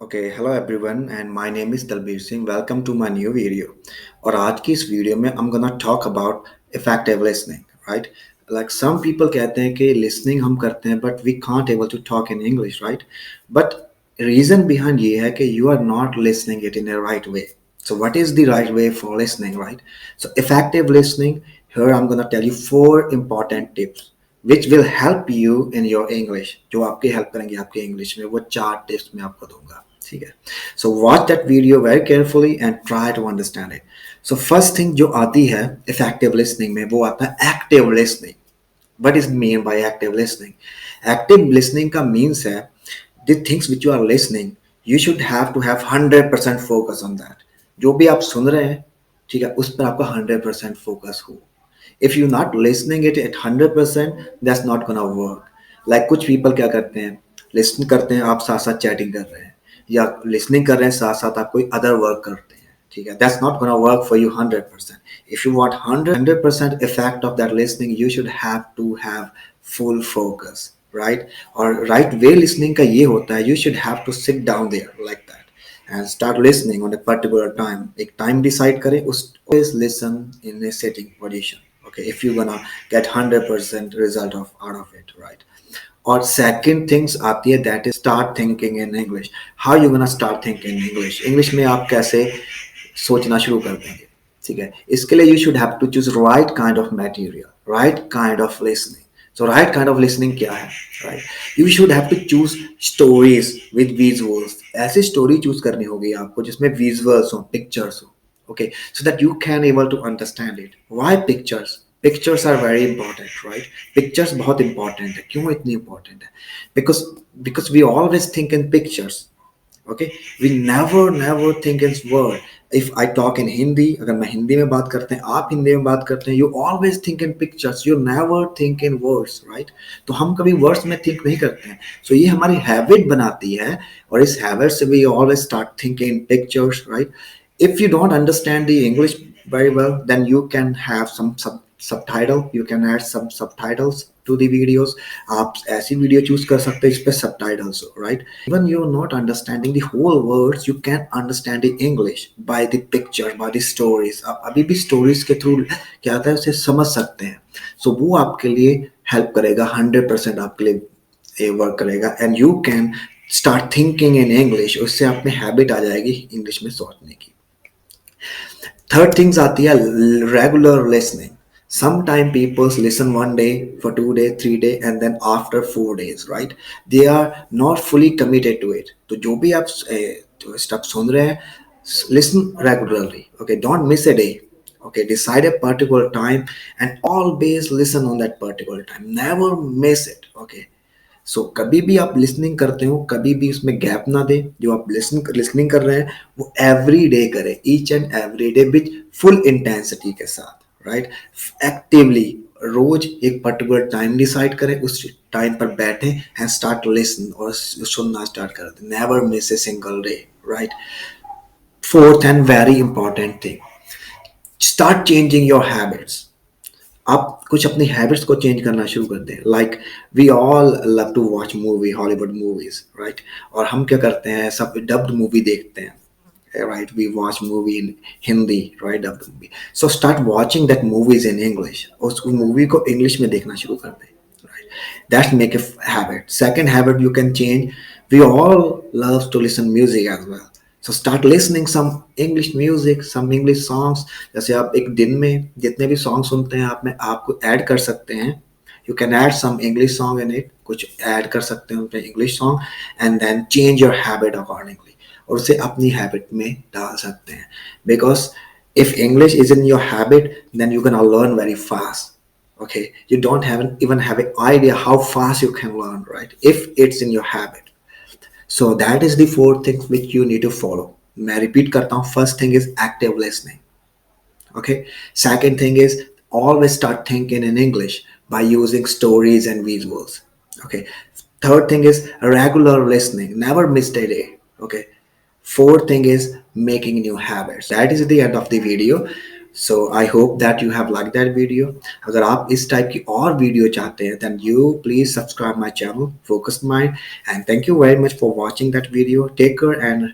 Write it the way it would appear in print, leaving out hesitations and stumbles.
Okay hello everyone and my name is Dalbir Singh welcome to my new video. और आज की इस वीडियो में I am gonna talk about effective listening. Right, like some people कहते हैं कि लिसनिंग हम करते हैं but we can't able to talk in English. Right, but reason behind ये है कि you are not listening it in a right way. So what is the right way for listening, right? So effective listening, here I'm going to tell you four important tips which will help you in your English. जो आपकी help करेंगे आपके English में, वो चार tips मैं आपको दूंगा. ठीक है, so watch that video very carefully and try to understand it. So first thing जो आती है इफेक्टिव लिसनिंग में, वो आता है active listening. What is mean by active listening? Active listening का means है the things which you are listening, you should have to have 100% focus on that. जो भी आप सुन रहे हैं, ठीक है, उस पर आपका 100% फोकस हो. If you're not listening it at 100%, that's not gonna work. Like कुछ people क्या करते हैं, listen करते हैं, आप साथ साथ chatting कर रहे हैं, या listening कर रहे हैं साथ साथ आप कोई other work करते हैं. ठीक है, that's not gonna work for you 100%. If you want 100% effect of that listening, you should have to have full focus, right? और right way listening का ये होता है, you should have to sit down there like that and start listening on a particular time. एक time decide करें, उस always listen in a sitting position. Okay, if you're gonna get 100% result of out of it, right? और second things आती है, that is start thinking in English. How you gonna start thinking in English? English में आप कैसे सोचना शुरू कर देंगे? ठीक है, इसके लिए you should have to choose right kind of material, right kind of listening. So right kind of listening क्या है? Right, you should have to choose stories with visuals. ऐसी स्टोरी चूज करनी होगी आपको जिसमें विजुअल्स हो, पिक्चर्स हो. Okay, so that you can able to understand it. Why pictures? Pictures are very important, right? Pictures बहुत important है. क्यों इतनी important है? Because we always think in pictures. Okay, we never think in word. If I talk in Hindi, अगर मैं हिंदी में बात करते हैं, आप हिंदी में बात करते हैं, you always think in pictures. You never think in words, right? तो हम कभी words में think नहीं करते हैं. So ये हमारी habit बनाती है, और इस habit से we always start thinking in pictures, right? If you don't understand the English very well, then you can have some subtitle. You can add some subtitles to the videos. आप ऐसी video choose कर सकते हैं इस पे subtitles हो, right? Even you're not understanding the whole words, you can understand the English by the picture, by the stories. आप अभी भी stories के थ्रू क्या आता है उसे समझ सकते हैं. So वो आपके लिए help करेगा, 100% आपके लिए ये वर्क करेगा, and you can start thinking in English. उससे आप में हैबिट आ जाएगी इंग्लिश में सोचने की. थर्ड थिंग्स आती है regular listening. Sometimes people listen one day, for 2 days, 3 days, and then after 4 days, right? They are not fully committed to it. तो जो भी आप स्टफ सुन रहे हैं, listen regularly. Okay, don't miss a day. Okay, decide a particular time and always listen on that particular time. Never miss it. Okay. सो कभी भी आप listening करते हो, कभी भी उसमें गैप ना दें. जो आप लिसनिंग कर रहे हैं वो एवरी डे करें, each and every day with full intensity के साथ. राइट, एक्टिवली रोज एक पर्टिकुलर टाइम डिसाइड करें, उस टाइम पर बैठें एंड स्टार्ट लिसन और सुनना स्टार्ट कर दें. Never miss a single day. Right, fourth and very important thing, start changing your habits. आप कुछ अपनी हैबिट्स को चेंज करना शुरू कर दें. Like we all love to watch movie, Hollywood movies, right? और हम क्या करते हैं, सब डब्ड मूवी देखते हैं. Right, we watch movie in Hindi, right? Dubbed movie. So start watching that movies in English. उस मूवी को इंग्लिश में देखना शुरू कर दें. Right, that's make a habit. Second habit you can change. We all love to listen music as well. So start listening some English music, some English songs. जैसे आप एक दिन में जितने भी सॉन्ग सुनते हैं, आप में आपको ऐड कर सकते हैं. You can add some English song in it. कुछ ऐड कर सकते हैं उसमें English song, and then change your habit accordingly. और उसे अपनी हैबिट में डाल सकते हैं. Because if English is in your habit, then you can learn very fast. Okay, you don't have even have an idea how fast you can learn, right? If it's in your habit. So that is the four things which you need to follow. मैं repeat करता हूँ. First thing is active listening. Okay, second thing is always start thinking in English by using stories and visuals. Okay, third thing is regular listening, never miss a day. Okay, fourth thing is making new habits. That is the end of the video. So I hope that you have liked that video. अगर आप इस type की और video चाहते हैं then you please subscribe my channel Focused Mind, and thank you very much for watching that video. Take care and